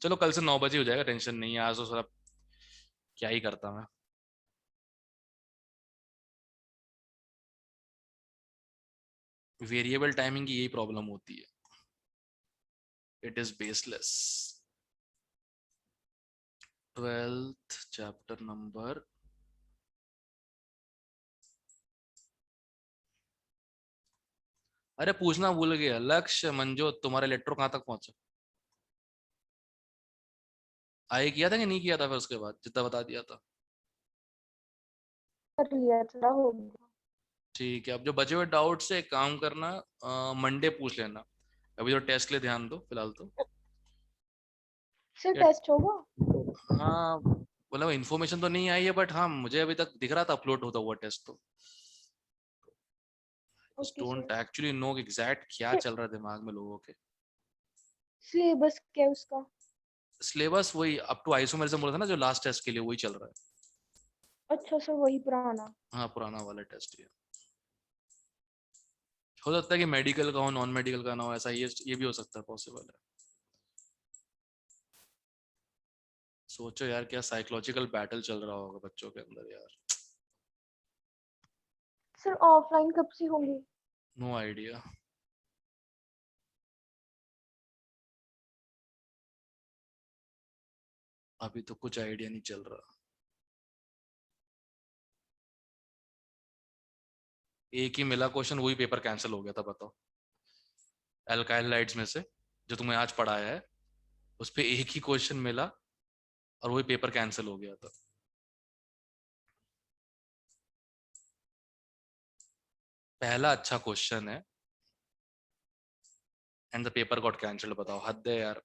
चलो कल से 9 बजे हो जाएगा, टेंशन नहीं है, आज तो सारा क्या ही करता मैं। वेरिएबल टाइमिंग की यही प्रॉब्लम होती है, it is baseless. 12th chapter number, अरे पूछना भूल गया, लक्ष्य मंजो तुम्हारा इलेक्ट्रो कहाँ तक पहुंचा? आए किया था कि नहीं किया था, फिर उसके बाद जितना बता दिया था। कर लिया था, हो गया। ठीक है, अब जो बचे हुए डाउट से एक काम करना, मंडे पूछ लेना। अभी तो टेस्ट के लिए ध्यान दो फिलहाल तो। सिर्फ ये- टेस्ट होगा। हाँ मतलब इन्फॉर्मेशन तो नहीं आई है, बट हाँ मुझे अभी तक दिख रहा था अपलोड होता हुआ टेस्ट तो। Okay don't sir. Actually no exact क्या चल रहा है दिमाग में लोगों के। सिलेबस क्या है उसका? सिलेबस वही अप टू आइसोमेरिज्म बोला था ना, जो लास्ट टेस्ट के लिए वही चल रहा है। अच्छा सर, वही पुराना। हाँ पुराना वाला टेस्ट ही है। हो सकता है कि मेडिकल का हो, नॉन मेडिकल का ना हो, ऐसा ये भी हो सकता है, पॉसिबल है। सोचो यार, क्या साइकोलॉजिकल बैटल चल रहा होगा बच्चों के अंदर यार। सर ऑफलाइन कब से होंगे? No idea. अभी तो कुछ आइडिया नहीं चल रहा। एक ही मिला क्वेश्चन, वही पेपर कैंसिल हो गया था, बताओ। एल्काइल लाइट्स में से जो तुम्हें आज पढ़ाया है, उस पे एक ही क्वेश्चन मिला और वही पेपर कैंसिल हो गया था। पहला अच्छा क्वेश्चन है and the paper got cancelled, बताओ, हद है यार।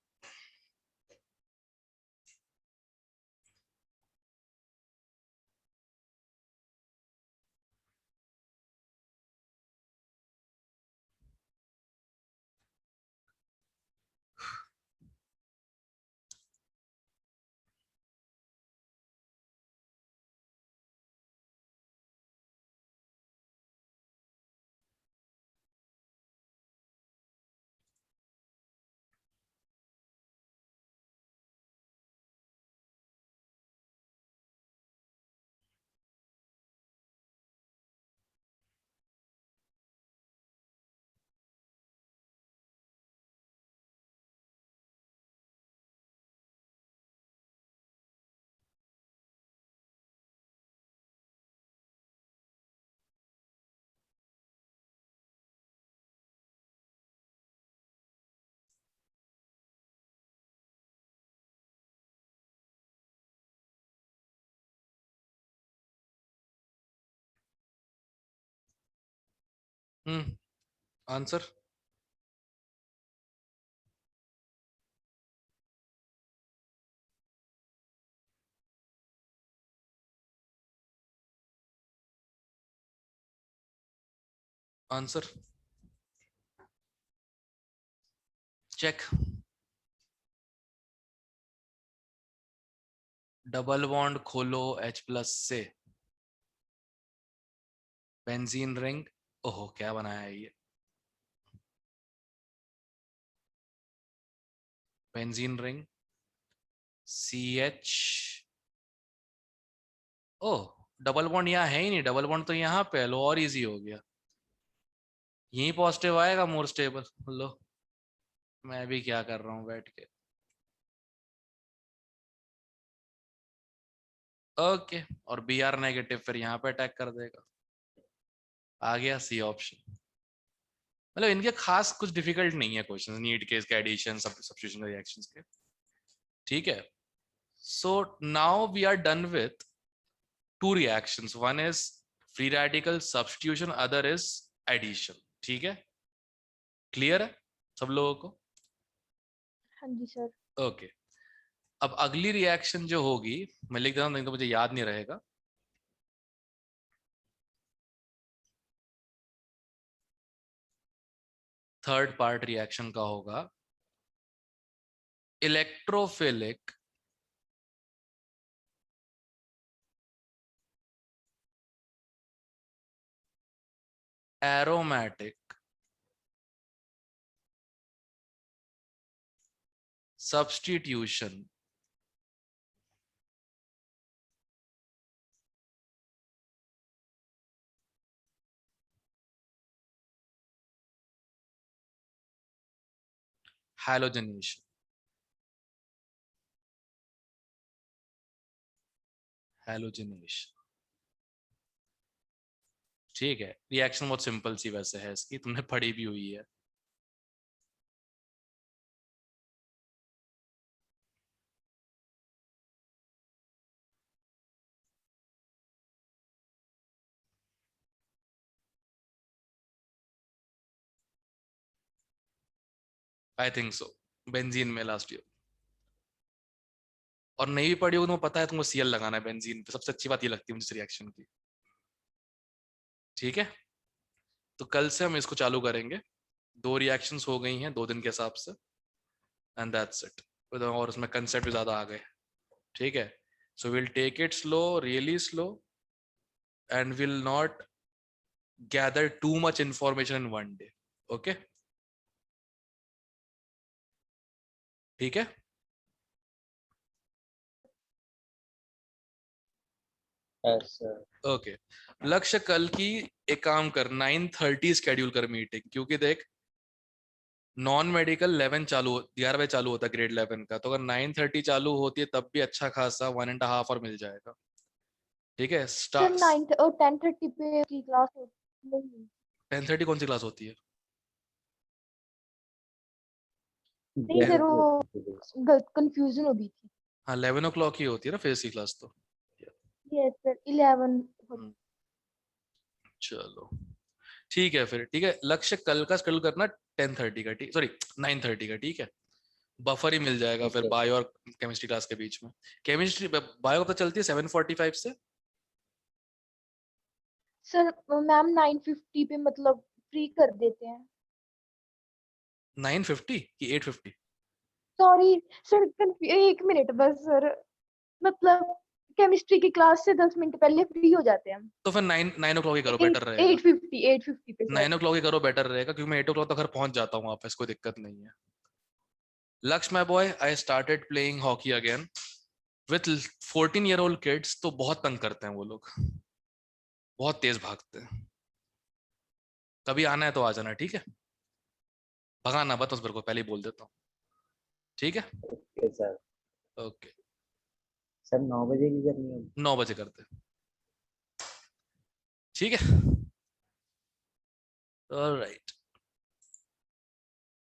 Answer, answer check. Double bond खोलो H+ से, बेंजीन रिंग। ओहो क्या बनाया है ये। Benzene ring CH। ओह, डबल बॉन्ड यहाँ है ही नहीं, डबल बॉन्ड तो यहाँ पे है। लो, और इजी हो गया, यही पॉजिटिव आएगा, मोर स्टेबल। लो, मैं भी क्या कर रहा हूँ बैठ के। ओके, और Br नेगेटिव फिर यहाँ पे अटैक कर देगा। आ गया C ऑप्शन। मतलब इनके खास कुछ डिफिकल्ट नहीं है क्वेश्चंस, नीट के, इसके एडिशन, सब्स्टिट्यूशन रिएक्शंस के। ठीक है, so now we are done with two reactions. One is free radical substitution, other is addition. ठीक है, क्लियर है सब लोगों को? हाँ जी सर। ओके, अब अगली रिएक्शन जो होगी मैं लिख देता हूं, नहीं तो मुझे याद नहीं रहेगा। थर्ड पार्ट रिएक्शन का होगा electrophilic aromatic substitution halogenation. Halogenation, ठीक है। रिएक्शन बहुत सिंपल सी वैसे है इसकी, तुमने पढ़ी भी हुई है। आई थिंक सो, बेंजीन में लास्ट ईयर। और नहीं भी पढ़ी हो तो पता है तुमको Cl लगाना है बेंजीन पे, सबसे अच्छी बात ये लगती है मुझे इस रिएक्शन की। ठीक है, तो कल से हम इसको चालू करेंगे। 2 रिएक्शंस हो गई हैं 2 दिन के हिसाब से, एंड दैट्स इट। और उसमें कंसेप्ट भी ज्यादा आ गए। ठीक है, so will take it slow, really slow, and will not gather too much information in one day. Okay, ठीक है। यस ओके, लक्ष्य कल की एक काम कर, 9:30 स्केड्यूल कर मीटिंग, क्योंकि देख नॉन मेडिकल 11 चालू 11 बजे चालू होता है ग्रेड 11 का, तो अगर 9:30 चालू होती है तब भी अच्छा खासा 1.5 और मिल जाएगा। ठीक है, सर स्टार्ट 9 और 10:30 पे की क्लास होती नहीं। 10:30 कौन सी क्लास होती है? नहीं सर, वो गलत कंफ्यूजन हो गई थी। हाँ, 11 o'clock ही होती है ना फिजिक्स की क्लास तो। Yes sir, 11। चलो ठीक है फिर, ठीक है। लक्ष्य कल का शेड्यूल करना 10:30 का, ठीक, सॉरी 9:30 का, ठीक है। बफर ही मिल जाएगा फिर बायो और केमिस्ट्री क्लास के बीच में। केमिस्ट्री बायो कब तक चलती है? 7:45 से। सर मैम 9:50 पे मतलब फ्री कर देते हैं। 9:50 कि 8:50? सॉरी सर, 1 मिनट बस सर, मतलब केमिस्ट्री की क्लास से 10 मिनट पहले फ्री हो जाते हैं हम। तो फिर 9 o'clock ही करो, बेटर रहेगा। 8:50 पे सर। 9 o'clock ही करो, बेटर रहेगा, क्योंकि मैं 8 o'clock तक घर पहुंच जाता हूँ वापस, कोई दिक्कत नहीं है। लक्ष्य my boy, I started playing hockey again with 14-year-old kids. तो बहुत तंग करते हैं वो लोग, बहुत तेज भागते हैं। कभी आना है तो आ जाना, ठीक है। भगाना बस मेरे को, पहले ही बोल देता हूँ, ठीक है। Okay sir. ओके, सर 9 बजे की करनी होगी? 9 बजे करते हैं, ठीक है। ऑलराइट।